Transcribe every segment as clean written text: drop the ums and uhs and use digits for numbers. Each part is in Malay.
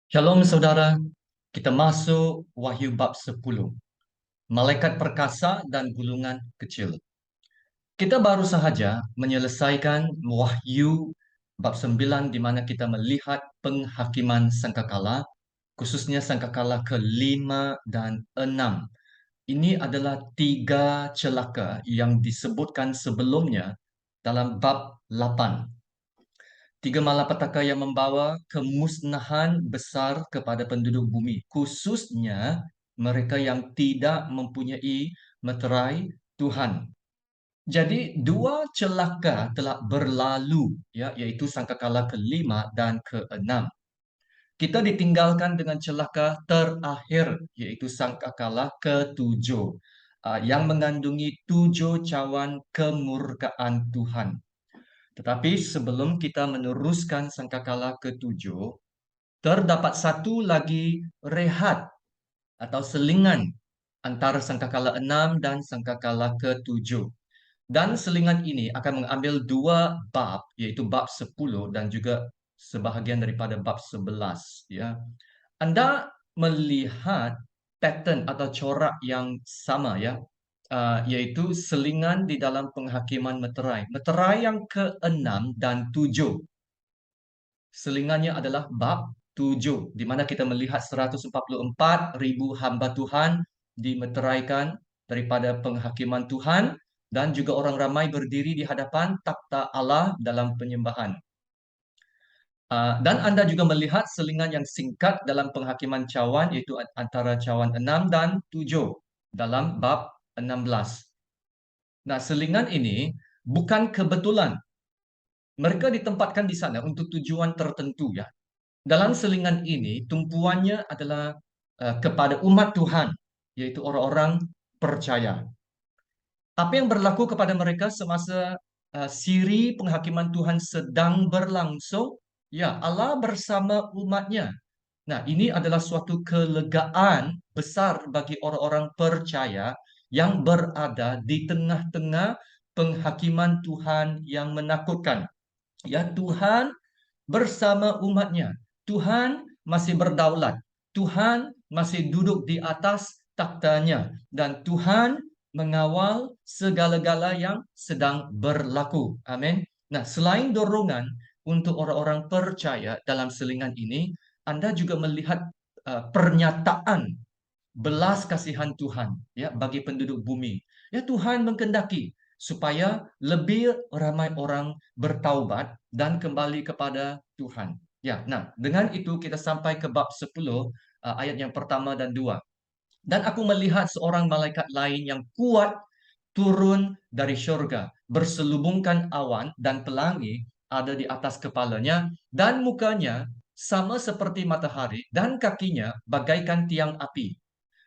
Shalom saudara, kita masuk Wahyu bab 10, Malaikat Perkasa dan Gulungan Kecil. Kita baru sahaja menyelesaikan Wahyu bab 9 di mana kita melihat penghakiman sangkakala, khususnya sangkakala ke-5 dan 6. Ini adalah tiga celaka yang disebutkan sebelumnya dalam bab 8. Tiga malapetaka yang membawa kemusnahan besar kepada penduduk bumi, khususnya mereka yang tidak mempunyai meterai Tuhan. Jadi dua celaka telah berlalu, ya, yaitu sangkakala ke-5 dan ke-6. Kita ditinggalkan dengan celaka terakhir, yaitu sangkakala ke-7, yang mengandungi 7 cawan kemurkaan Tuhan. Tetapi sebelum kita meneruskan sangkakala ke-7, terdapat satu lagi rehat atau selingan antara sangkakala 6 dan sangkakala ke-7. Dan selingan ini akan mengambil dua bab, yaitu bab 10 dan juga sebahagian daripada bab 11. Ya. Anda melihat pattern atau corak yang sama, ya, yaitu selingan di dalam penghakiman meterai. Meterai yang ke-6 dan 7. Selingannya adalah bab 7, di mana kita melihat 144,000 hamba Tuhan dimeteraikan daripada penghakiman Tuhan, dan juga orang ramai berdiri di hadapan takhta Allah dalam penyembahan. Dan Anda juga melihat selingan yang singkat dalam penghakiman cawan, yaitu antara cawan 6 dan 7 dalam bab 16. Nah, selingan ini bukan kebetulan. Mereka ditempatkan di sana untuk tujuan tertentu, ya. Dalam selingan ini, tumpuannya adalah kepada umat Tuhan, yaitu orang-orang percaya. Apa yang berlaku kepada mereka semasa siri penghakiman Tuhan sedang berlangsung? Ya, Allah bersama umatnya. Nah, ini adalah suatu kelegaan besar bagi orang-orang percaya yang berada di tengah-tengah penghakiman Tuhan yang menakutkan. Ya, Tuhan bersama umatnya. Tuhan masih berdaulat. Tuhan masih duduk di atas takhtanya. Dan Tuhan mengawal segala-gala yang sedang berlaku. Amin. Nah, selain dorongan untuk orang-orang percaya dalam selingan ini, Anda juga melihat pernyataan belas kasihan Tuhan, ya, bagi penduduk bumi. Ya, Tuhan menghendaki supaya lebih ramai orang bertaubat dan kembali kepada Tuhan. Ya, nah, dengan itu kita sampai ke bab 10, ayat yang pertama dan 2. Dan aku melihat seorang malaikat lain yang kuat turun dari syurga, berselubungkan awan dan pelangi ada di atas kepalanya, dan mukanya sama seperti matahari, dan kakinya bagaikan tiang api.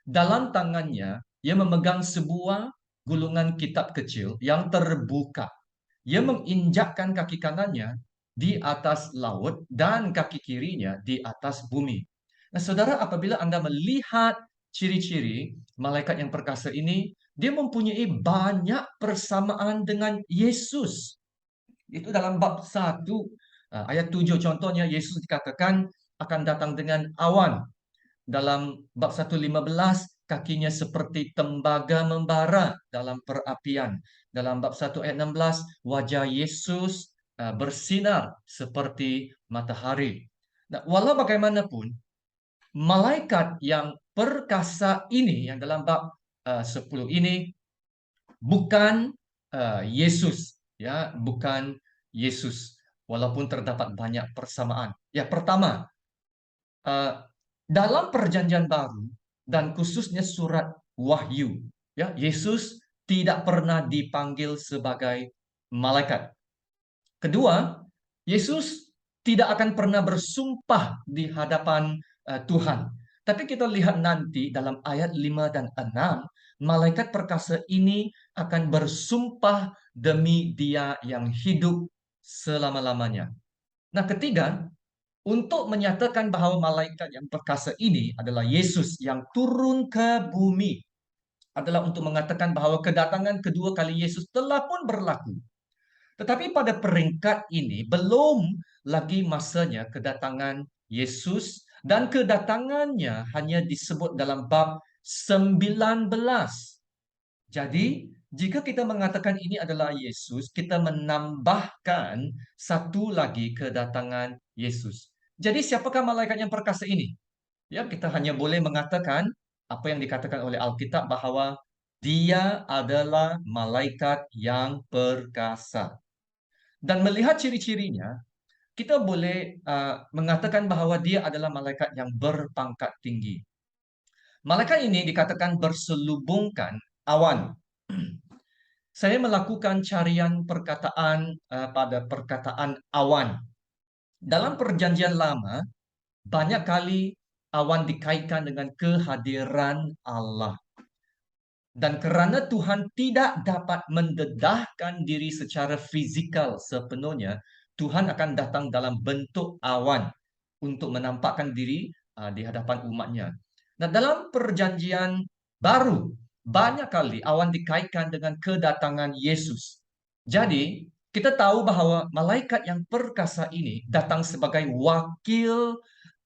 Dalam tangannya, ia memegang sebuah gulungan kitab kecil yang terbuka. Ia menginjakkan kaki kanannya di atas laut dan kaki kirinya di atas bumi. Nah, saudara, apabila Anda melihat ciri-ciri malaikat yang perkasa ini, dia mempunyai banyak persamaan dengan Yesus. Itu dalam bab 1, ayat 7 contohnya, Yesus dikatakan akan datang dengan awan. Dalam bab 1:15, kakinya seperti tembaga membara dalam perapian. Dalam bab 1 ayat 16, wajah Yesus bersinar seperti matahari. Nah, walau bagaimanapun, malaikat yang perkasa ini, yang dalam bab 10 ini, bukan Yesus, ya, bukan Yesus. Walaupun terdapat banyak persamaan. Ya, pertama, eh, dalam Perjanjian Baru dan khususnya surat Wahyu, ya, Yesus tidak pernah dipanggil sebagai malaikat. Kedua, Yesus tidak akan pernah bersumpah di hadapan Tuhan. Tapi kita lihat nanti dalam ayat 5 dan 6, malaikat perkasa ini akan bersumpah demi Dia yang hidup selama-lamanya. Nah, ketiga, untuk menyatakan bahwa malaikat yang perkasa ini adalah Yesus yang turun ke bumi, adalah untuk mengatakan bahwa kedatangan kedua kali Yesus telah pun berlaku. Tetapi pada peringkat ini belum lagi masanya kedatangan Yesus Dan kedatangannya hanya disebut dalam bab 19. Jadi, jika kita mengatakan ini adalah Yesus, kita menambahkan satu lagi kedatangan Yesus. Jadi, siapakah malaikat yang perkasa ini? Ya, kita hanya boleh mengatakan apa yang dikatakan oleh Alkitab bahwa dia adalah malaikat yang perkasa. Dan melihat ciri-cirinya, kita boleh mengatakan bahwa dia adalah malaikat yang berpangkat tinggi. Malaikat ini dikatakan berselubungkan awan. Saya melakukan carian perkataan pada perkataan awan. Dalam Perjanjian Lama, banyak kali awan dikaitkan dengan kehadiran Allah. Dan kerana Tuhan tidak dapat mendedahkan diri secara fizikal sepenuhnya, Tuhan akan datang dalam bentuk awan untuk menampakkan diri di hadapan umatnya. Nah, dalam Perjanjian Baru, banyak kali awan dikaitkan dengan kedatangan Yesus. Jadi, kita tahu bahwa malaikat yang perkasa ini datang sebagai wakil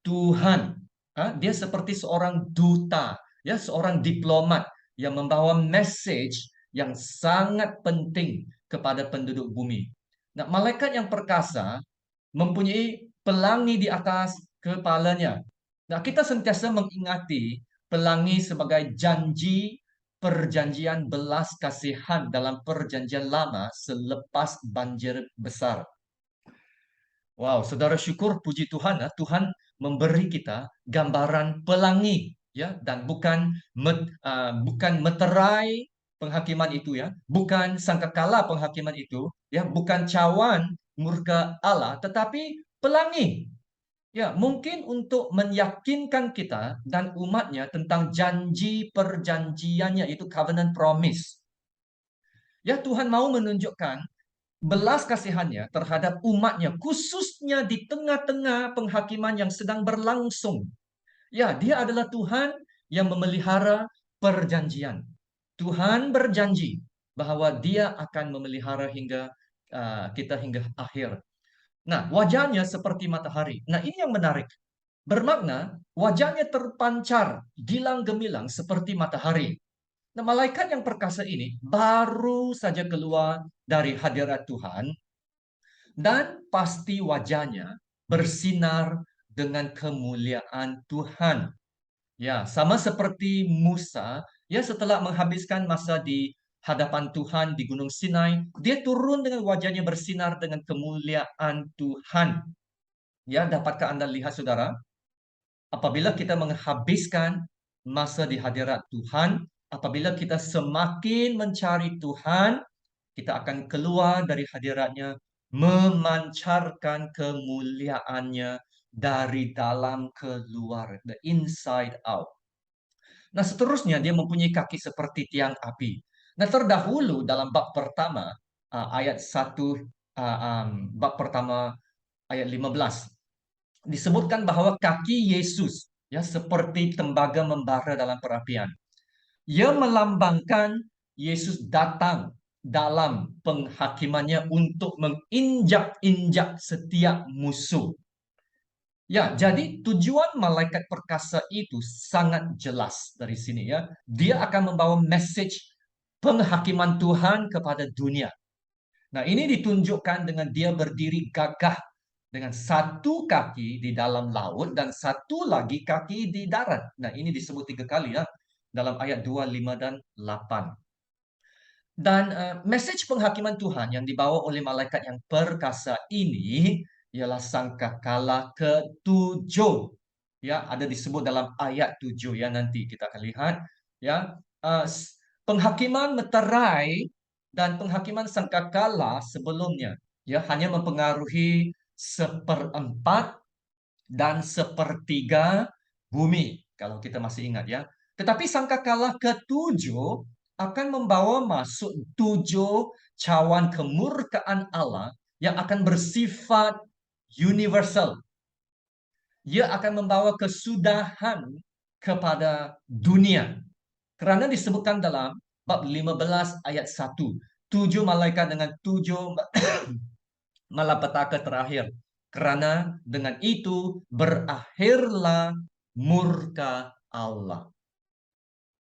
Tuhan. Dia seperti seorang duta, ya, seorang diplomat yang membawa message yang sangat penting kepada penduduk bumi. Nah, malaikat yang perkasa mempunyai pelangi di atas kepalanya. Nah, kita sentiasa mengingati pelangi sebagai janji perjanjian belas kasihan dalam perjanjian lama selepas banjir besar. Wow, saudara, syukur puji Tuhan, Tuhan memberi kita gambaran pelangi, ya, dan bukan meterai penghakiman itu, ya, bukan sangkakala penghakiman itu, ya, bukan cawan murka Allah, tetapi pelangi. Ya, mungkin untuk meyakinkan kita dan umatnya tentang janji perjanjiannya, itu covenant promise. Ya, Tuhan mau menunjukkan belas kasihannya terhadap umatnya, khususnya di tengah-tengah penghakiman yang sedang berlangsung. Ya, dia adalah Tuhan yang memelihara perjanjian. Tuhan berjanji bahwa dia akan memelihara hingga kita hingga akhir. Nah, wajahnya seperti matahari. Nah, ini yang menarik. Bermakna wajahnya terpancar gilang gemilang seperti matahari. Nah, malaikat yang perkasa ini baru saja keluar dari hadirat Tuhan dan pasti wajahnya bersinar dengan kemuliaan Tuhan. Ya, sama seperti Musa, ya, setelah menghabiskan masa di hadapan Tuhan di Gunung Sinai, dia turun dengan wajahnya bersinar dengan kemuliaan Tuhan. Ya, dapatkah Anda lihat, saudara? Apabila kita menghabiskan masa di hadirat Tuhan, apabila kita semakin mencari Tuhan, kita akan keluar dari hadiratnya, memancarkan kemuliaannya dari dalam ke luar, the inside out. Nah, seterusnya dia mempunyai kaki seperti tiang api. Nah, terdahulu dalam bab pertama, ayat 1, bab pertama ayat 15, disebutkan bahwa kaki Yesus, ya, seperti tembaga membara dalam perapian. Ia melambangkan Yesus datang dalam penghakimannya untuk menginjak-injak setiap musuh. Ya, jadi tujuan malaikat perkasa itu sangat jelas dari sini, ya. Dia akan membawa message penghakiman Tuhan kepada dunia. Nah, ini ditunjukkan dengan dia berdiri gagah dengan satu kaki di dalam laut dan satu lagi kaki di darat. Nah, ini disebut 3 kali, ya, dalam ayat 2, 5, dan 8. Dan message penghakiman Tuhan yang dibawa oleh malaikat yang perkasa ini ialah sangkakala ketujuh. Ya, ada disebut dalam ayat 7, ya, nanti kita akan lihat, ya. Penghakiman meterai dan penghakiman sangkakala sebelumnya, ya, hanya mempengaruhi 1/4 dan 1/3 bumi, kalau kita masih ingat, ya. Tetapi sangkakala ketujuh akan membawa masuk 7 cawan kemurkaan Allah yang akan bersifat universal. Ia akan membawa kesudahan kepada dunia. Kerana disebutkan dalam bab 15 ayat 1, 7 malaikat dengan 7 malapetaka terakhir. Karena dengan itu berakhirlah murka Allah.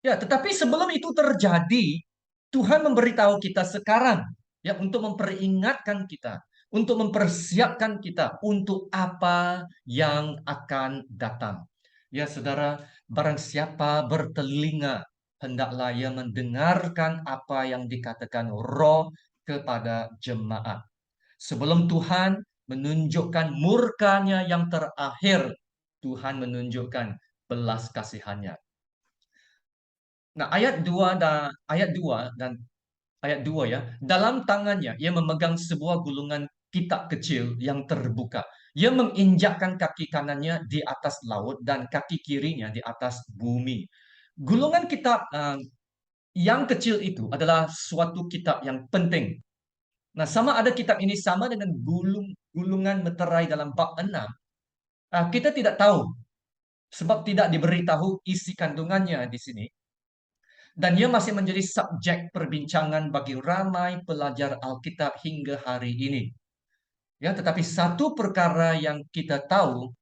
Ya, tetapi sebelum itu terjadi, Tuhan memberitahu kita sekarang, ya, untuk memperingatkan kita, untuk mempersiapkan kita untuk apa yang akan datang. Ya, saudara, barang siapa bertelinga, hendaklah ia mendengarkan apa yang dikatakan Roh kepada jemaat. Sebelum Tuhan menunjukkan murkanya yang terakhir, Tuhan menunjukkan belas kasihannya. Nah, ayat 2 ya. Dalam tangannya ia memegang sebuah gulungan kitab kecil yang terbuka. Ia menginjakkan kaki kanannya di atas laut dan kaki kirinya di atas bumi. Gulungan kitab yang kecil itu adalah suatu kitab yang penting. Nah, sama ada kitab ini sama dengan gulungan meterai dalam bab 6. Kita tidak tahu sebab tidak diberitahu isi kandungannya di sini. Dan ia masih menjadi subjek perbincangan bagi ramai pelajar Alkitab hingga hari ini. Ya, tetapi satu perkara yang kita tahu,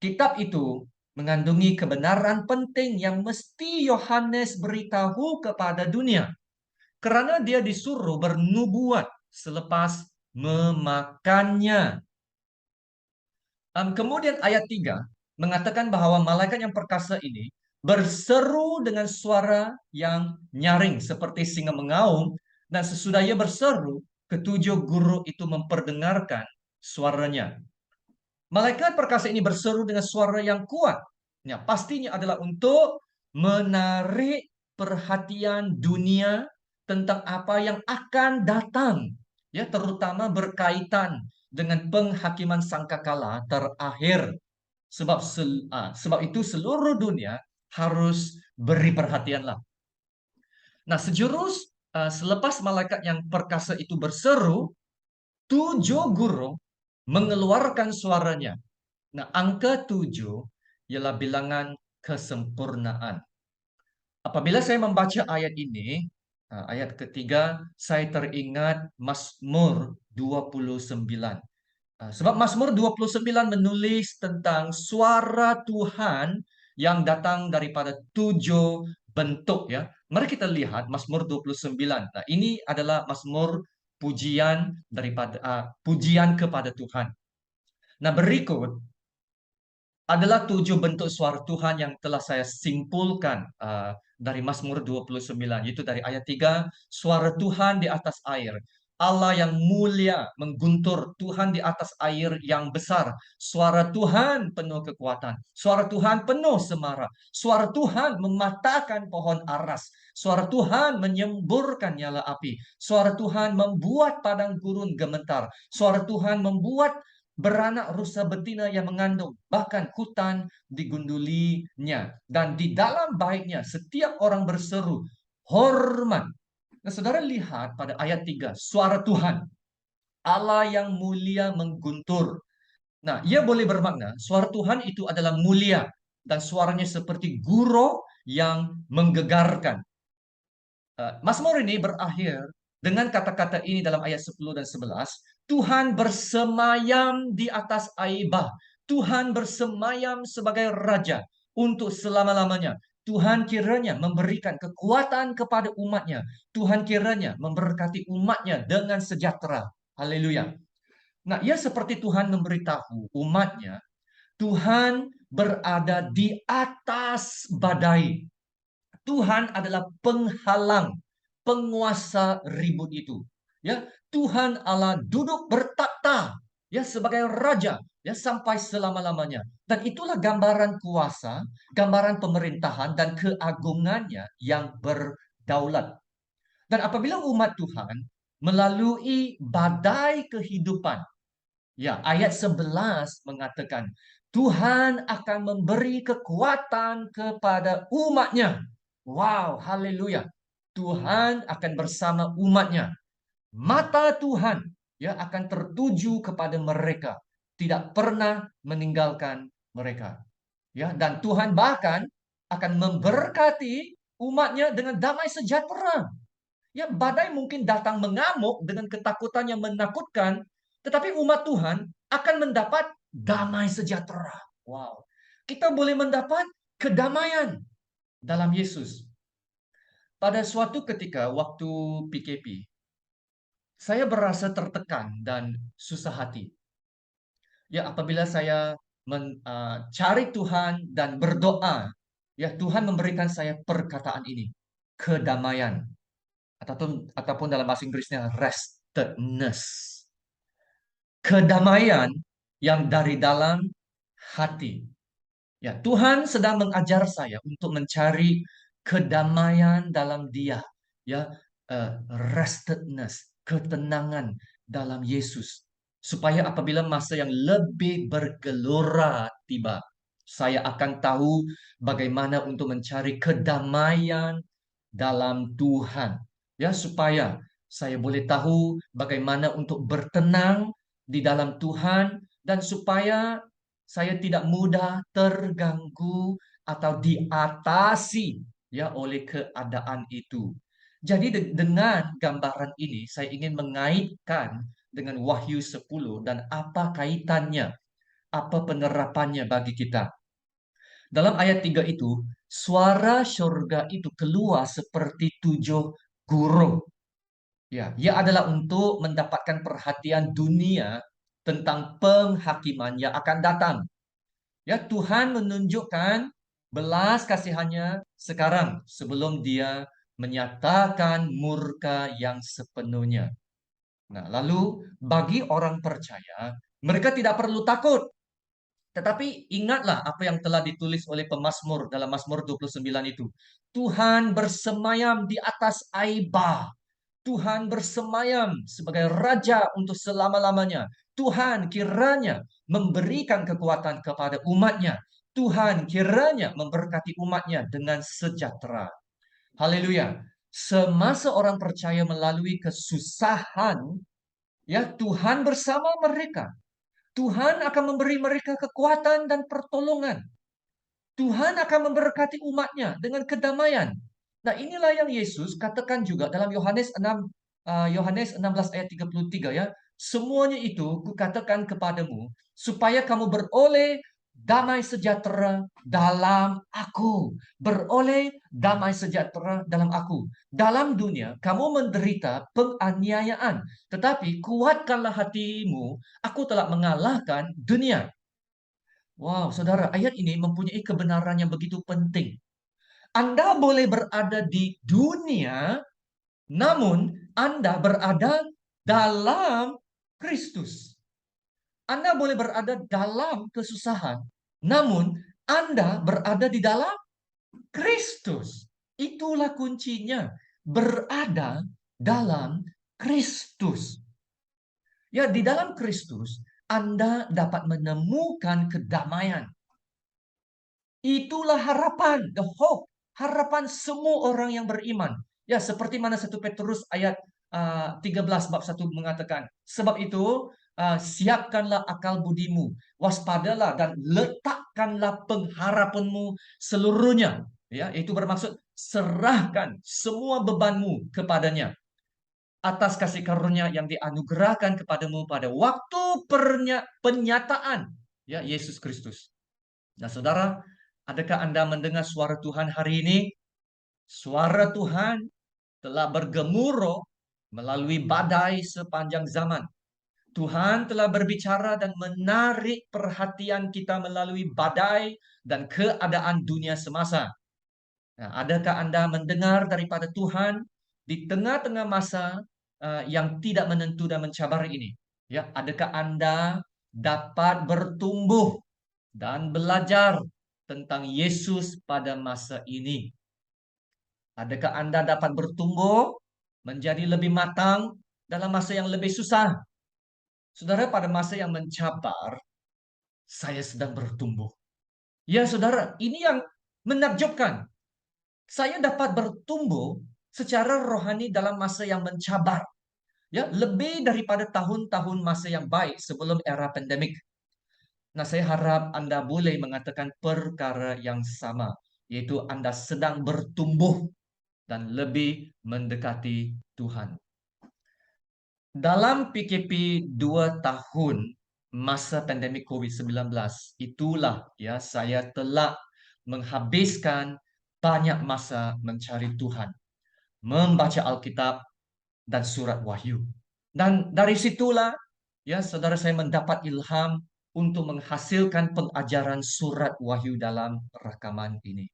kitab itu mengandungi kebenaran penting yang mesti Yohanes beritahu kepada dunia. Karena dia disuruh bernubuat selepas memakannya. Kemudian ayat 3 mengatakan bahwa malaikat yang perkasa ini berseru dengan suara yang nyaring seperti singa mengaum, dan sesudah ia berseru, ketujuh guru itu memperdengarkan suaranya. Malaikat perkasa ini berseru dengan suara yang kuat. Ya, pastinya adalah untuk menarik perhatian dunia tentang apa yang akan datang. Ya, terutama berkaitan dengan penghakiman sangkakala terakhir. Sebab itu seluruh dunia harus beri perhatianlah. Nah, selepas malaikat yang perkasa itu berseru, tujuh guru mengeluarkan suaranya. Nah, angka 7 ialah bilangan kesempurnaan. Apabila saya membaca ayat ini, ayat ketiga, saya teringat Mazmur 29. Sebab Mazmur 29 menulis tentang suara Tuhan yang datang daripada 7 bentuk, ya. Mari kita lihat Mazmur 29. Nah, ini adalah Mazmur pujian kepada Tuhan. Nah, berikut adalah 7 bentuk suara Tuhan yang telah saya simpulkan dari Mazmur 29, yaitu dari ayat 3, suara Tuhan di atas air. Allah yang mulia mengguntur, Tuhan di atas air yang besar. Suara Tuhan penuh kekuatan. Suara Tuhan penuh semara. Suara Tuhan mematahkan pohon aras. Suara Tuhan menyemburkan nyala api. Suara Tuhan membuat padang gurun gemetar. Suara Tuhan membuat beranak rusa betina yang mengandung, bahkan hutan digundulinya. Dan di dalam baitnya setiap orang berseru, hormat. Nah, saudara lihat pada ayat 3, suara Tuhan. Allah yang mulia mengguntur. Nah, ia boleh bermakna, suara Tuhan itu adalah mulia. Dan suaranya seperti gurau yang menggegarkan. Mazmur ini berakhir dengan kata-kata ini dalam ayat 10 dan 11. Tuhan bersemayam di atas Aibah. Tuhan bersemayam sebagai Raja untuk selama-lamanya. Tuhan kiranya memberikan kekuatan kepada umatnya. Tuhan kiranya memberkati umatnya dengan sejahtera. Haleluya. Nah, ia seperti Tuhan memberitahu umatnya, Tuhan berada di atas badai. Tuhan adalah penghalang, penguasa ribut itu. Ya, Tuhan Allah duduk bertakhta, ya, sebagai raja, ya, sampai selama-lamanya. Dan itulah gambaran kuasa, gambaran pemerintahan dan keagungannya yang berdaulat. Dan apabila umat Tuhan melalui badai kehidupan, ya, ayat 11 mengatakan, Tuhan akan memberi kekuatan kepada umatnya. Wow, haleluya. Tuhan akan bersama umatnya. Mata Tuhan, ya, akan tertuju kepada mereka, tidak pernah meninggalkan mereka. Ya, dan Tuhan bahkan akan memberkati umatnya dengan damai sejahtera. Ya, badai mungkin datang mengamuk dengan ketakutan yang menakutkan, tetapi umat Tuhan akan mendapat damai sejahtera. Wow. Kita boleh mendapat kedamaian dalam Yesus. Pada suatu ketika waktu PKP, saya berasa tertekan dan susah hati. Ya, apabila saya mencari Tuhan dan berdoa, ya Tuhan memberikan saya perkataan ini, kedamaian, ataupun dalam bahasa Inggrisnya restedness. Kedamaian yang dari dalam hati. Ya, Tuhan sedang mengajar saya untuk mencari kedamaian dalam Dia, ya, restedness, ketenangan dalam Yesus, supaya apabila masa yang lebih bergelora tiba, saya akan tahu bagaimana untuk mencari kedamaian dalam Tuhan, ya, supaya saya boleh tahu bagaimana untuk bertenang di dalam Tuhan, dan supaya saya tidak mudah terganggu atau diatasi, ya, oleh keadaan itu. Jadi dengan gambaran ini saya ingin mengaitkan dengan Wahyu 10 dan apa kaitannya, apa penerapannya bagi kita. Dalam ayat 3 itu, suara surga itu keluar seperti 7 gurun. Ya, ia adalah untuk mendapatkan perhatian dunia tentang penghakiman yang akan datang. Ya, Tuhan menunjukkan belas kasihannya sekarang sebelum Dia menyatakan murka yang sepenuhnya. Nah, lalu bagi orang percaya, mereka tidak perlu takut. Tetapi ingatlah apa yang telah ditulis oleh pemazmur dalam Mazmur 29 itu. Tuhan bersemayam di atas Aibah. Tuhan bersemayam sebagai Raja untuk selama-lamanya. Tuhan kiranya memberikan kekuatan kepada umatnya. Tuhan kiranya memberkati umatnya dengan sejahtera. Haleluya. Semasa orang percaya melalui kesusahan, ya Tuhan bersama mereka. Tuhan akan memberi mereka kekuatan dan pertolongan. Tuhan akan memberkati umatnya dengan kedamaian. Nah, inilah yang Yesus katakan juga dalam Yohanes 6, Yohanes 16 ayat 33, ya. Semuanya itu kukatakan kepadamu supaya kamu beroleh damai sejahtera dalam aku. Beroleh damai sejahtera dalam aku. Dalam dunia kamu menderita penganiayaan, tetapi kuatkanlah hatimu, aku telah mengalahkan dunia. Wow, saudara, ayat ini mempunyai kebenaran yang begitu penting. Anda boleh berada di dunia, namun Anda berada dalam Kristus. Anda boleh berada dalam kesusahan, namun Anda berada di dalam Kristus. Itulah kuncinya, berada dalam Kristus. Ya, di dalam Kristus Anda dapat menemukan kedamaian. Itulah harapan, the hope, harapan semua orang yang beriman. Ya, seperti mana 1 Petrus ayat 13 bab 1 mengatakan, sebab itu siapkanlah akal budimu, waspadalah dan letakkanlah pengharapanmu seluruhnya. Ya, itu bermaksud serahkan semua bebanmu kepadanya atas kasih karunia yang dianugerahkan kepadamu pada waktu penyataan, ya, Yesus Kristus. Nah, saudara, adakah Anda mendengar suara Tuhan hari ini? Suara Tuhan telah bergemuruh melalui badai sepanjang zaman. Tuhan telah berbicara dan menarik perhatian kita melalui badai dan keadaan dunia semasa. Nah, adakah Anda mendengar daripada Tuhan di tengah-tengah masa yang tidak menentu dan mencabar ini? Ya, adakah Anda dapat bertumbuh dan belajar tentang Yesus pada masa ini? Adakah Anda dapat bertumbuh menjadi lebih matang dalam masa yang lebih susah? Saudara, pada masa yang mencabar, saya sedang bertumbuh. Ya, saudara, ini yang menakjubkan. Saya dapat bertumbuh secara rohani dalam masa yang mencabar. Ya, lebih daripada tahun-tahun masa yang baik sebelum era pandemik. Nah, saya harap Anda boleh mengatakan perkara yang sama, yaitu Anda sedang bertumbuh dan lebih mendekati Tuhan. Dalam PKP 2 tahun masa pandemik COVID-19. Itulah ya saya telah menghabiskan banyak masa mencari Tuhan, membaca Alkitab dan surat Wahyu. Dan dari situlah ya saudara saya mendapat ilham untuk menghasilkan pengajaran surat Wahyu dalam rakaman ini.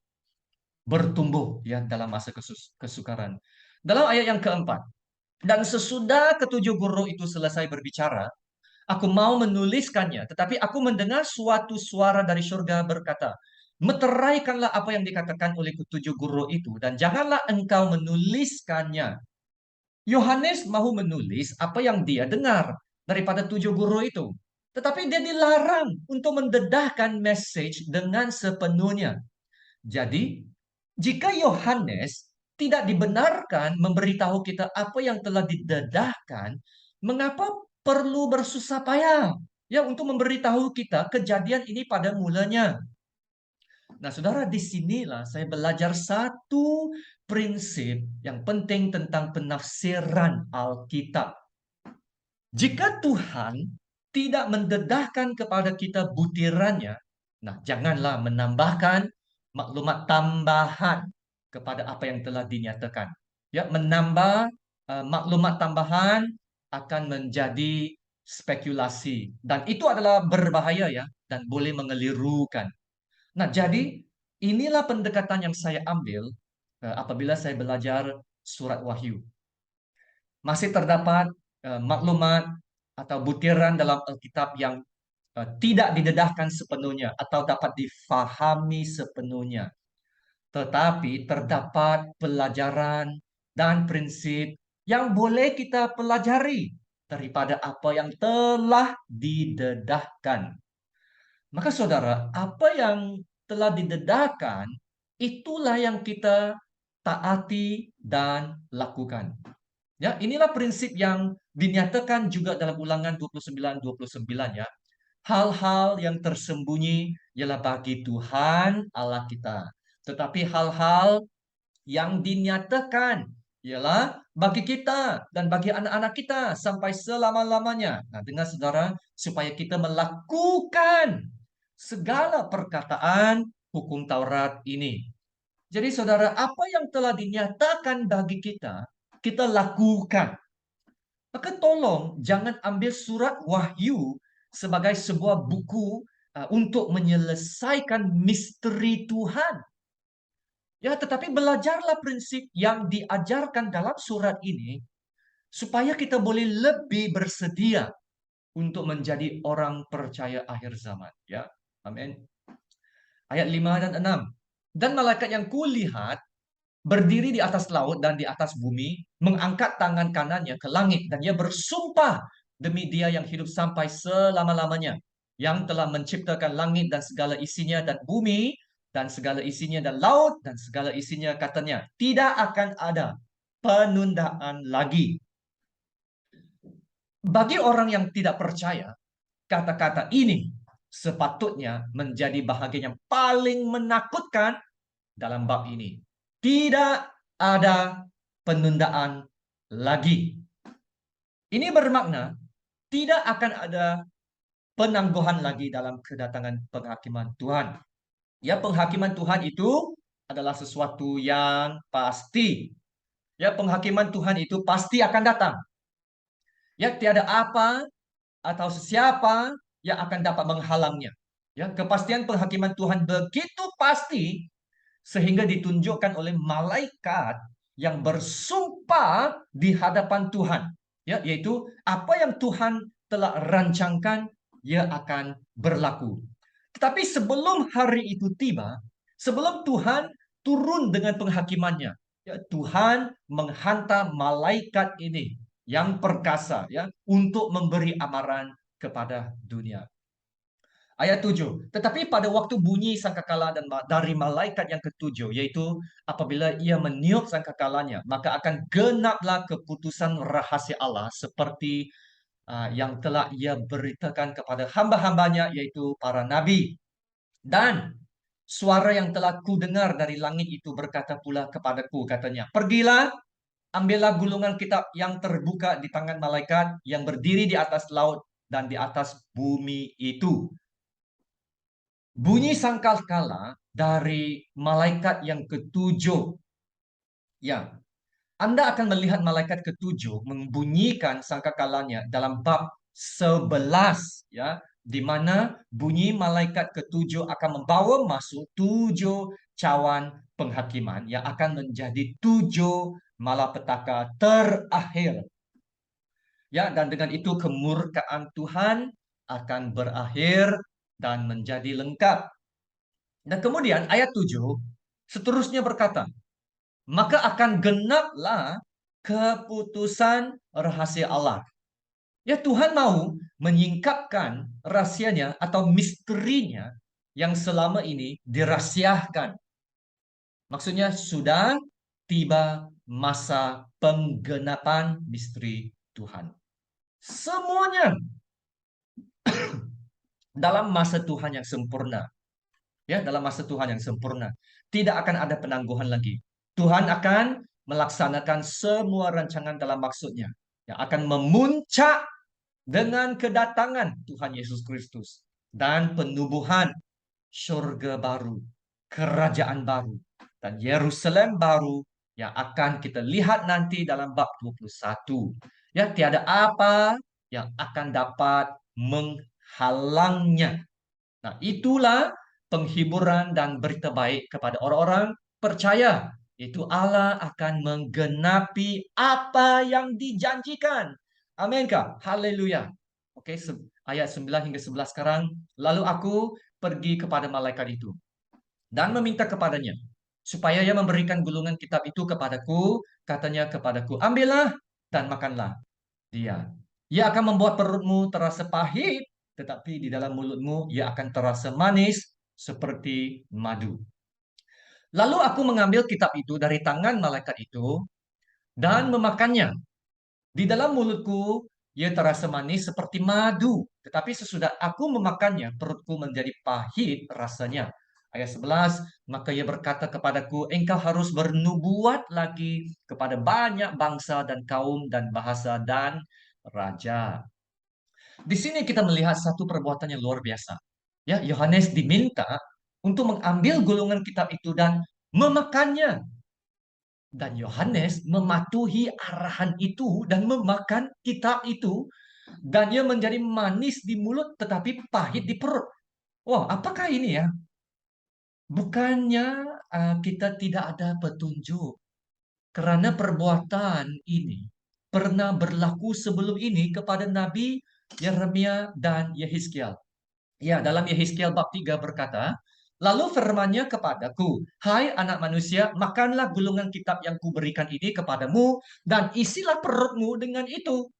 Bertumbuh ya dalam masa kesukaran. Dalam ayat yang keempat, dan sesudah ketujuh guru itu selesai berbicara, aku mau menuliskannya, tetapi aku mendengar suatu suara dari surga berkata, meteraikanlah apa yang dikatakan oleh ketujuh guru itu, dan janganlah engkau menuliskannya. Yohanes mau menulis apa yang dia dengar daripada tujuh guru itu. Tetapi dia dilarang untuk mendedahkan message dengan sepenuhnya. Jadi, jika Yohanes tidak dibenarkan memberitahu kita apa yang telah didedahkan, mengapa perlu bersusah payah ya untuk memberitahu kita kejadian ini pada mulanya? Nah, saudara, disinilah saya belajar satu prinsip yang penting tentang penafsiran Alkitab. Jika Tuhan tidak mendedahkan kepada kita butirannya, nah janganlah menambahkan maklumat tambahan kepada apa yang telah dinyatakan. Ya, menambah maklumat tambahan akan menjadi spekulasi dan itu adalah berbahaya ya dan boleh mengelirukan. Nah, jadi inilah pendekatan yang saya ambil apabila saya belajar surat Wahyu. Masih terdapat maklumat atau butiran dalam Alkitab yang tidak didedahkan sepenuhnya atau dapat difahami sepenuhnya. Tetapi terdapat pelajaran dan prinsip yang boleh kita pelajari daripada apa yang telah didedahkan. Maka saudara, apa yang telah didedahkan, itulah yang kita taati dan lakukan. Ya, inilah prinsip yang dinyatakan juga dalam Ulangan 29:29 ya. Hal-hal yang tersembunyi ialah bagi Tuhan Allah kita. Tetapi hal-hal yang dinyatakan ialah bagi kita dan bagi anak-anak kita sampai selama-lamanya. Nah, dengan saudara, supaya kita melakukan segala perkataan hukum Taurat ini. Jadi saudara, apa yang telah dinyatakan bagi kita, kita lakukan. Maka tolong jangan ambil surat Wahyu sebagai sebuah buku untuk menyelesaikan misteri Tuhan. Ya, tetapi belajarlah prinsip yang diajarkan dalam surat ini supaya kita boleh lebih bersedia untuk menjadi orang percaya akhir zaman. Ya, amin. Ayat 5 dan 6. Dan malaikat yang kulihat berdiri di atas laut dan di atas bumi, mengangkat tangan kanannya ke langit, dan ia bersumpah demi Dia yang hidup sampai selama-lamanya, yang telah menciptakan langit dan segala isinya, dan bumi dan segala isinya, dan laut dan segala isinya, katanya, tidak akan ada penundaan lagi. Bagi orang yang tidak percaya, kata-kata ini sepatutnya menjadi bahagian yang paling menakutkan dalam bab ini. Tidak ada penundaan lagi. Ini bermakna tidak akan ada penangguhan lagi dalam kedatangan penghakiman Tuhan. Ya, penghakiman Tuhan itu adalah sesuatu yang pasti. Ya, penghakiman Tuhan itu pasti akan datang. Ya, tiada apa atau siapa yang akan dapat menghalangnya. Ya, kepastian penghakiman Tuhan begitu pasti sehingga ditunjukkan oleh malaikat yang bersumpah di hadapan Tuhan, ya, yaitu apa yang Tuhan telah rancangkan ia akan berlaku. Tetapi sebelum hari itu tiba, sebelum Tuhan turun dengan penghakimannya, ya, Tuhan menghantar malaikat ini yang perkasa ya untuk memberi amaran kepada dunia. Ayat 7. Tetapi pada waktu bunyi sangkakala dan dari malaikat yang ketujuh, yaitu apabila ia meniup sangkakalanya, maka akan genaplah keputusan rahasia Allah seperti yang telah ia beritakan kepada hamba-hambanya, yaitu para nabi. Dan suara yang telah ku dengar dari langit itu berkata pula kepadaku, katanya, pergilah, ambillah gulungan kitab yang terbuka di tangan malaikat yang berdiri di atas laut dan di atas bumi itu. Bunyi sangkakala dari malaikat yang ketujuh. Ya, Anda akan melihat malaikat ketujuh membunyikan sangkakalanya dalam bab 11, ya, di mana bunyi malaikat ketujuh akan membawa masuk 7 cawan penghakiman yang akan menjadi 7 malapetaka terakhir. Ya, dan dengan itu kemurkaan Tuhan akan berakhir dan menjadi lengkap. Dan kemudian ayat 7 seterusnya berkata, maka akan genaplah keputusan rahasia Allah. Ya, Tuhan mau menyingkapkan rahasianya atau misterinya yang selama ini dirahasiakan. Maksudnya sudah tiba masa penggenapan misteri Tuhan. Semuanya dalam masa Tuhan yang sempurna. Ya, dalam masa Tuhan yang sempurna. Tidak akan ada penangguhan lagi. Tuhan akan melaksanakan semua rancangan dalam maksudnya. Yang akan memuncak dengan kedatangan Tuhan Yesus Kristus. Dan penubuhan surga baru, kerajaan baru, dan Yerusalem baru yang akan kita lihat nanti dalam bab 21. Ya, tiada apa yang akan dapat menghalangnya. Nah, itulah penghiburan dan berita baik kepada orang-orang percaya. Itu Allah akan menggenapi apa yang dijanjikan. Amin kah? Haleluya. Oke, ayat 9 hingga 11 sekarang. Lalu aku pergi kepada malaikat itu dan meminta kepadanya supaya ia memberikan gulungan kitab itu kepadaku. Katanya kepadaku, ambillah dan makanlah dia. Ia akan membuat perutmu terasa pahit, tetapi di dalam mulutmu ia akan terasa manis seperti madu. Lalu aku mengambil kitab itu dari tangan malaikat itu dan memakannya. Di dalam mulutku ia terasa manis seperti madu, tetapi sesudah aku memakannya, perutku menjadi pahit rasanya. Ayat 11, maka ia berkata kepadaku, engkau harus bernubuat lagi kepada banyak bangsa dan kaum dan bahasa dan raja. Di sini kita melihat satu perbuatan yang luar biasa. Ya, Yohanes diminta untuk mengambil gulungan kitab itu dan memakannya. Dan Yohanes mematuhi arahan itu dan memakan kitab itu. Dan ia menjadi manis di mulut tetapi pahit di perut. Wah, apakah ini ya? Bukannya kita tidak ada petunjuk. Karena perbuatan ini pernah berlaku sebelum ini kepada Nabi Yeremia dan Yehezkiel. Ya, dalam Yehezkiel bab 3 berkata, lalu firman-Nya kepadaku, hai anak manusia, makanlah gulungan kitab yang kuberikan ini kepadamu, dan isilah perutmu dengan itu.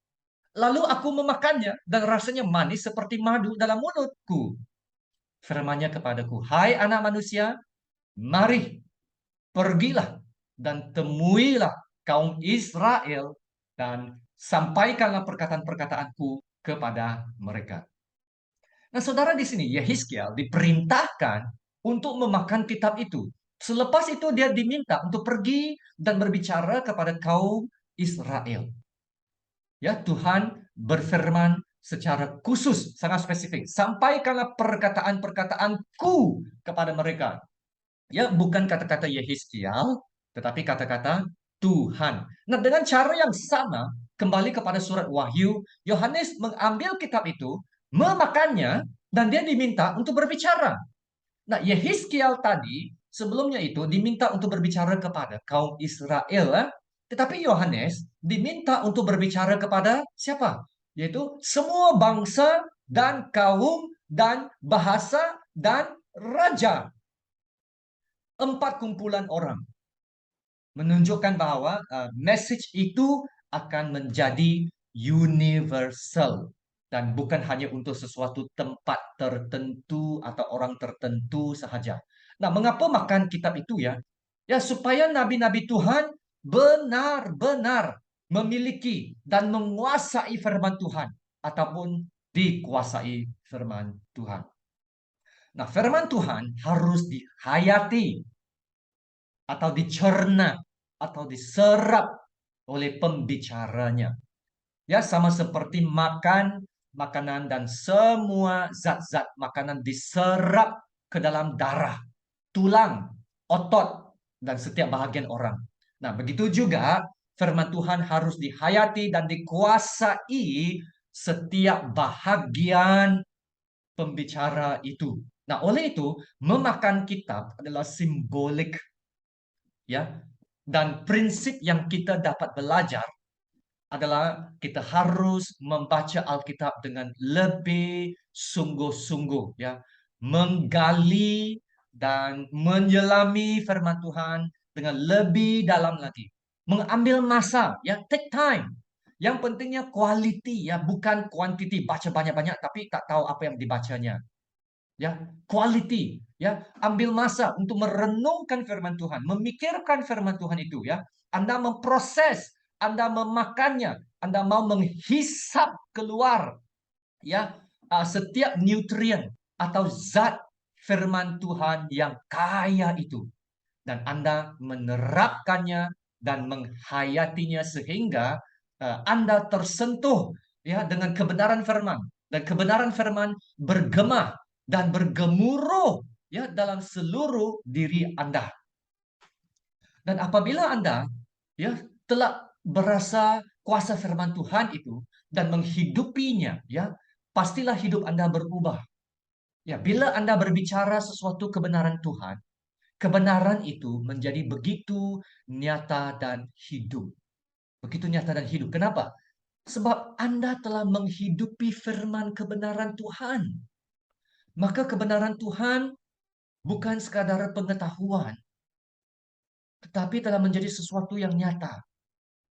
Lalu aku memakannya, dan rasanya manis seperti madu dalam mulutku. Firman-Nya kepadaku, hai anak manusia, mari, pergilah, dan temuilah kaum Israel, dan sampaikanlah perkataan-perkataanku kepada mereka. Nah, saudara di sini Yehezkiel diperintahkan untuk memakan kitab itu. Selepas itu dia diminta untuk pergi dan berbicara kepada kaum Israel. Ya, Tuhan berfirman secara khusus, sangat spesifik. Sampaikanlah perkataan-perkataanku kepada mereka. Ya, bukan kata-kata Yehezkiel, tetapi kata-kata Tuhan. Nah, dengan cara yang sama, kembali kepada surat Wahyu, Yohanes mengambil kitab itu, memakannya, dan dia diminta untuk berbicara. Nah, Yehezkiel tadi, sebelumnya itu diminta untuk berbicara kepada kaum Israel, tetapi Yohanes diminta untuk berbicara kepada siapa? Yaitu semua bangsa dan kaum dan bahasa dan raja. 4 kumpulan orang. Menunjukkan bahwa message itu akan menjadi universal dan bukan hanya untuk sesuatu tempat tertentu atau orang tertentu sahaja. Nah, mengapa makan kitab itu ya? Ya, supaya nabi-nabi Tuhan benar-benar memiliki dan menguasai firman Tuhan ataupun dikuasai firman Tuhan. Nah, firman Tuhan harus dihayati atau dicerna atau diserap oleh pembicaranya. Ya, sama seperti makan makanan dan semua zat-zat makanan diserap ke dalam darah, tulang, otot, dan setiap bahagian orang. Nah, begitu juga firman Tuhan harus dihayati dan dikuasai setiap bahagian pembicara itu. Nah, oleh itu, memakan kitab adalah simbolik, ya. Dan prinsip yang kita dapat belajar adalah kita harus membaca Alkitab dengan lebih sungguh-sungguh, ya, menggali dan menyelami firman Tuhan dengan lebih dalam lagi, mengambil masa, ya, take time. Yang pentingnya quality, ya, bukan quantity, baca banyak-banyak tapi tak tahu apa yang dibacanya, ya, quality, ya, ambil masa untuk merenungkan firman Tuhan, memikirkan firman Tuhan itu, ya. Anda memproses, Anda memakannya, Anda mau menghisap keluar, ya, setiap nutrien atau zat firman Tuhan yang kaya itu, dan Anda menerapkannya dan menghayatinya sehingga Anda tersentuh, ya, dengan kebenaran firman, dan kebenaran firman bergema dan bergemuruh, ya, dalam seluruh diri Anda. Dan apabila Anda, ya, telah berasa kuasa firman Tuhan itu dan menghidupinya, ya, pastilah hidup Anda berubah. Ya, bila Anda berbicara sesuatu kebenaran Tuhan, kebenaran itu menjadi begitu nyata dan hidup. Begitu nyata dan hidup. Kenapa? Sebab Anda telah menghidupi firman kebenaran Tuhan. Maka kebenaran Tuhan bukan sekadar pengetahuan, tetapi telah menjadi sesuatu yang nyata.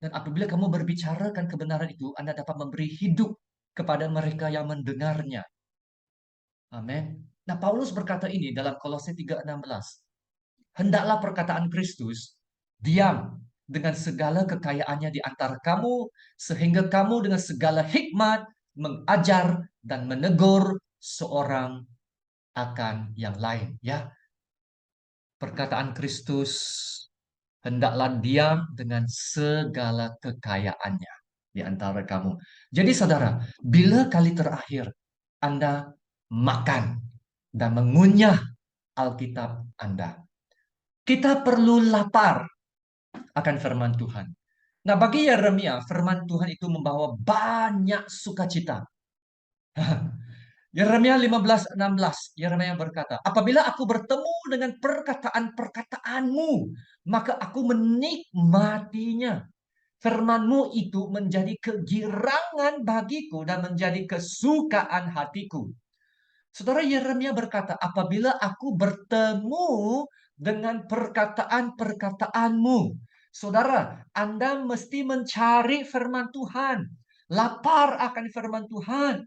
Dan apabila kamu berbicarakan kebenaran itu, Anda dapat memberi hidup kepada mereka yang mendengarnya. Amin. Nah, Paulus berkata ini dalam Kolose 3:16. Hendaklah perkataan Kristus diam dengan segala kekayaannya di antara kamu, sehingga kamu dengan segala hikmat mengajar dan menegur seorang akan yang lain. Ya, perkataan Kristus hendaklah diam dengan segala kekayaannya di antara kamu. Jadi saudara, bila kali terakhir Anda makan dan mengunyah Alkitab Anda? Kita perlu lapar akan firman Tuhan. Nah, bagi Yeremia, firman Tuhan itu membawa banyak sukacita. Yeremia 15:16, Yeremia berkata, apabila aku bertemu dengan perkataan-perkataanmu, maka aku menikmatinya. Firmanmu itu menjadi kegirangan bagiku dan menjadi kesukaan hatiku. Saudara, Yeremia berkata, apabila aku bertemu dengan perkataan-perkataanmu. Saudara, Anda mesti mencari firman Tuhan. Lapar akan firman Tuhan.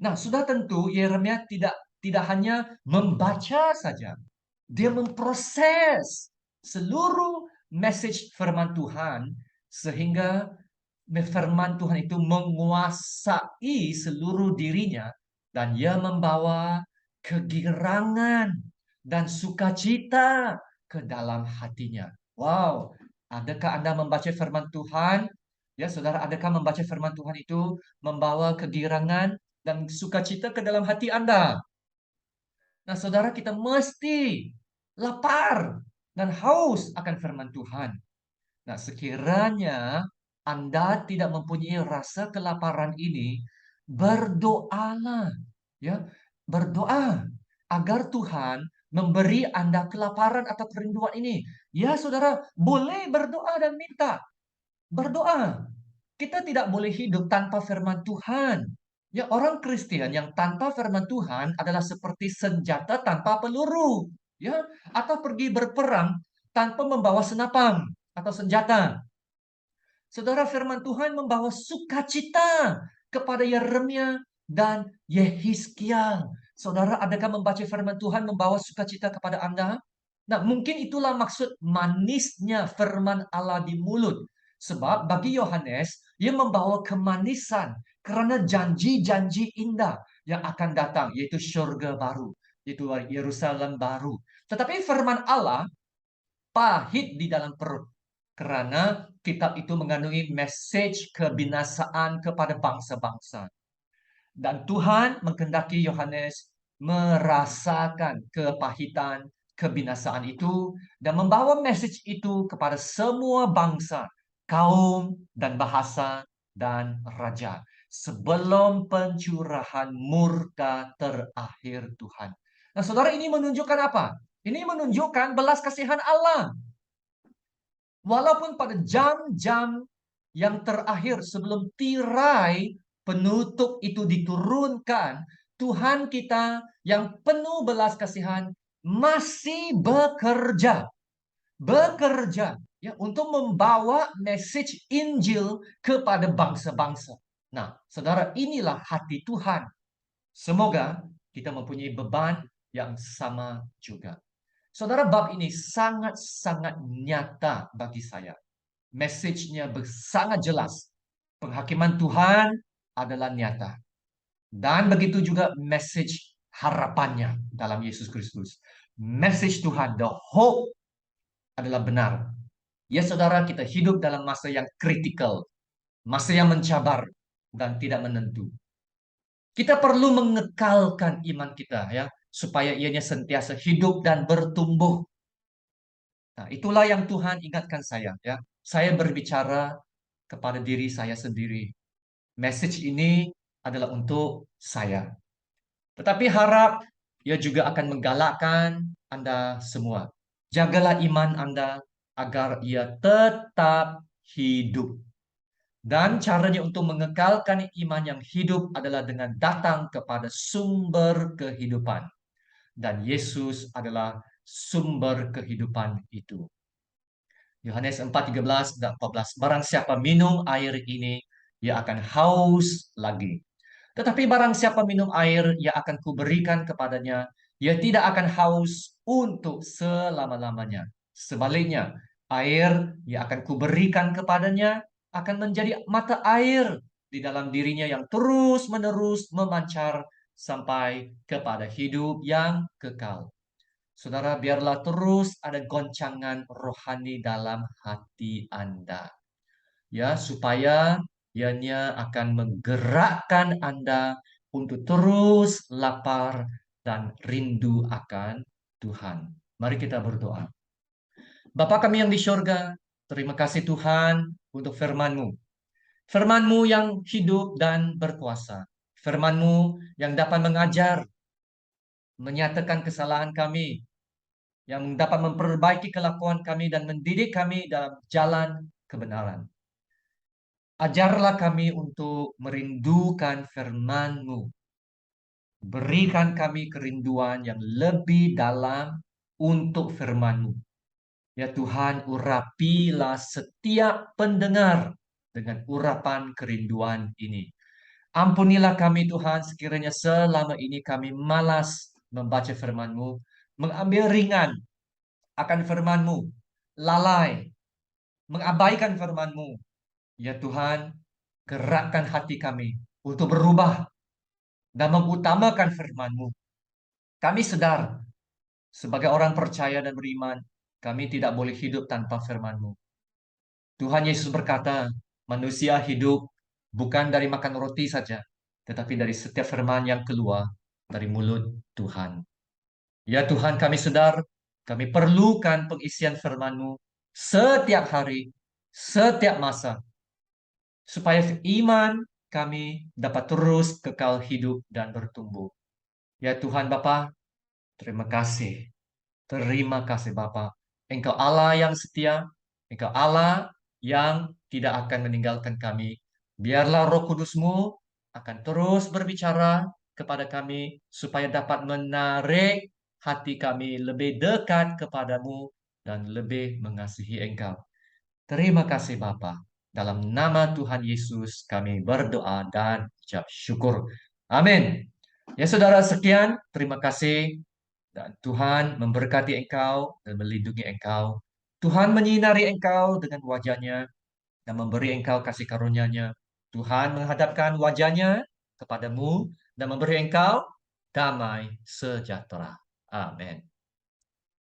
Nah, sudah tentu Yeremia tidak hanya membaca saja. Dia memproses seluruh message firman Tuhan sehingga firman Tuhan itu menguasai seluruh dirinya dan ia membawa kegirangan dan sukacita ke dalam hatinya. Wow, adakah Anda membaca firman Tuhan? Ya, saudara, adakah membaca firman Tuhan itu membawa kegirangan dan sukacita ke dalam hati Anda? Nah, saudara, kita mesti lapar dan haus akan firman Tuhan. Nah, sekiranya Anda tidak mempunyai rasa kelaparan ini, berdoalah, ya, berdoa agar Tuhan memberi Anda kelaparan atau kerinduan ini. Ya, saudara, boleh berdoa dan minta. Berdoa. Kita tidak boleh hidup tanpa firman Tuhan. Ya, orang Kristen yang tanpa firman Tuhan adalah seperti senjata tanpa peluru, ya, atau pergi berperang tanpa membawa senapang atau senjata. Saudara, firman Tuhan membawa sukacita kepada Yeremia dan Yehizkiel. Saudara, adakah membaca firman Tuhan membawa sukacita kepada Anda? Nah, mungkin itulah maksud manisnya firman Allah di mulut. Sebab bagi Yohanes, ia membawa kemanisan karena janji-janji indah yang akan datang, yaitu surga baru, yaitu Yerusalem baru. Tetapi firman Allah pahit di dalam perut. Karena kitab itu mengandungi message kebinasaan kepada bangsa-bangsa. Dan Tuhan menghendaki Yohanes merasakan kepahitan, kebinasaan itu, dan membawa message itu kepada semua bangsa, kaum, dan bahasa, dan raja. Sebelum pencurahan murka terakhir Tuhan. Nah, saudara, ini menunjukkan apa? Ini menunjukkan belas kasihan Allah. Walaupun pada jam-jam yang terakhir sebelum tirai penutup itu diturunkan, Tuhan kita yang penuh belas kasihan masih bekerja ya untuk membawa message Injil kepada bangsa-bangsa. Nah, saudara, inilah hati Tuhan. Semoga kita mempunyai beban yang sama juga. Saudara, bab ini sangat-sangat nyata bagi saya. Message-nya sangat jelas. Penghakiman Tuhan adalah nyata. Dan begitu juga message harapannya dalam Yesus Kristus. Message Tuhan, the hope adalah benar. Ya saudara, kita hidup dalam masa yang kritikal. Masa yang mencabar dan tidak menentu. Kita perlu mengekalkan iman kita ya, supaya ianya sentiasa hidup dan bertumbuh. Nah, itulah yang Tuhan ingatkan saya ya. Saya berbicara kepada diri saya sendiri. Message ini adalah untuk saya. Tetapi harap ia juga akan menggalakkan Anda semua. Jagalah iman Anda agar ia tetap hidup. Dan caranya untuk mengekalkan iman yang hidup adalah dengan datang kepada sumber kehidupan. Dan Yesus adalah sumber kehidupan itu. Yohanes 4:13 dan 14. Barang siapa minum air ini, ia akan haus lagi. Tetapi barang siapa minum air yang akan kuberikan kepadanya, ia tidak akan haus untuk selama-lamanya. Sebaliknya, air yang akan kuberikan kepadanya akan menjadi mata air di dalam dirinya yang terus-menerus memancar sampai kepada hidup yang kekal. Saudara, biarlah terus ada goncangan rohani dalam hati Anda. Ya, supaya ianya akan menggerakkan Anda untuk terus lapar dan rindu akan Tuhan. Mari kita berdoa. Bapa kami yang di sorga, terima kasih Tuhan untuk firman-Mu. Firman-Mu yang hidup dan berkuasa. Firman-Mu yang dapat mengajar, menyatakan kesalahan kami, yang dapat memperbaiki kelakuan kami dan mendidik kami dalam jalan kebenaran. Ajarlah kami untuk merindukan firman-Mu. Berikan kami kerinduan yang lebih dalam untuk firman-Mu. Ya Tuhan, urapilah setiap pendengar dengan urapan kerinduan ini. Ampunilah kami Tuhan, sekiranya selama ini kami malas membaca firman-Mu, mengambil ringan akan firman-Mu, lalai, mengabaikan firman-Mu. Ya Tuhan, gerakkan hati kami untuk berubah dan mengutamakan firman-Mu. Kami sadar, sebagai orang percaya dan beriman, kami tidak boleh hidup tanpa firman-Mu. Tuhan Yesus berkata, manusia hidup bukan dari makan roti saja, tetapi dari setiap firman yang keluar dari mulut Tuhan. Ya Tuhan, kami sadar, kami perlukan pengisian firman-Mu setiap hari, setiap masa, supaya iman kami dapat terus kekal hidup dan bertumbuh. Ya Tuhan Bapa, terima kasih. Terima kasih Bapa. Engkau Allah yang setia, Engkau Allah yang tidak akan meninggalkan kami. Biarlah Roh Kudus-Mu akan terus berbicara kepada kami supaya dapat menarik hati kami lebih dekat kepadamu dan lebih mengasihi Engkau. Terima kasih Bapa. Dalam nama Tuhan Yesus kami berdoa dan ucap syukur. Amin. Ya saudara, sekian. Terima kasih. Dan Tuhan memberkati engkau dan melindungi engkau. Tuhan menyinari engkau dengan wajahnya dan memberi engkau kasih karunia-Nya. Tuhan menghadapkan wajahnya kepadamu dan memberi engkau damai sejahtera. Amin.